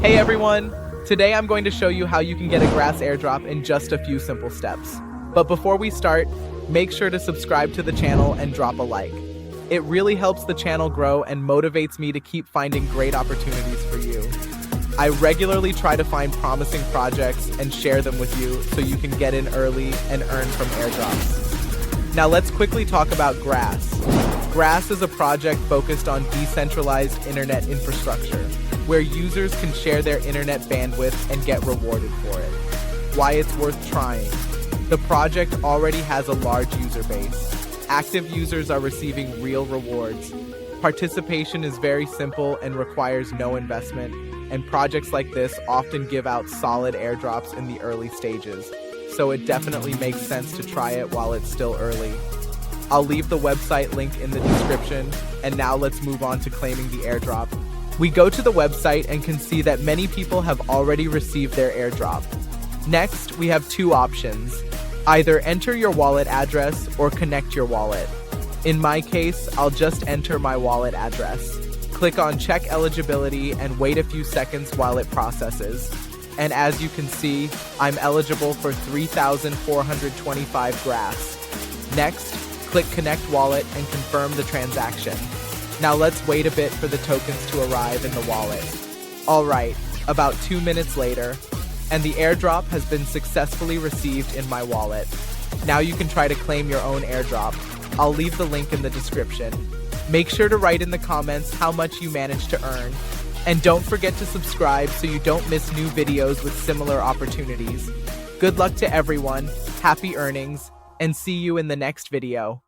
Hey everyone! Today I'm going to show you how you can get a grass airdrop in just a few simple steps. But before we start, make sure to subscribe to the channel and drop a like. It really helps the channel grow and motivates me to keep finding great opportunities for you. I regularly try to find promising projects and share them with you so you can get in early and earn from airdrops. Now let's quickly talk about Grass. Grass is a project focused on decentralized internet infrastructure, where users can share their internet bandwidth and get rewarded for it. Why it's worth trying. The project already has a large user base. Active users are receiving real rewards. Participation is very simple and requires no investment, and projects like this often give out solid airdrops in the early stages, so it definitely makes sense to try it while it's still early. I'll leave the website link in the description, and now let's move on to claiming the airdrop. We go to the website and can see that many people have already received their airdrop. Next, we have two options. Either enter your wallet address or connect your wallet. In my case, I'll just enter my wallet address. Click on Check Eligibility and wait a few seconds while it processes. And as you can see, I'm eligible for 3,425 grass. Next, click Connect Wallet and confirm the transaction. Now let's wait a bit for the tokens to arrive in the wallet. Alright, about 2 minutes later, and the airdrop has been successfully received in my wallet. Now you can try to claim your own airdrop. I'll leave the link in the description. Make sure to write in the comments how much you managed to earn. And don't forget to subscribe so you don't miss new videos with similar opportunities. Good luck to everyone, happy earnings, and see you in the next video.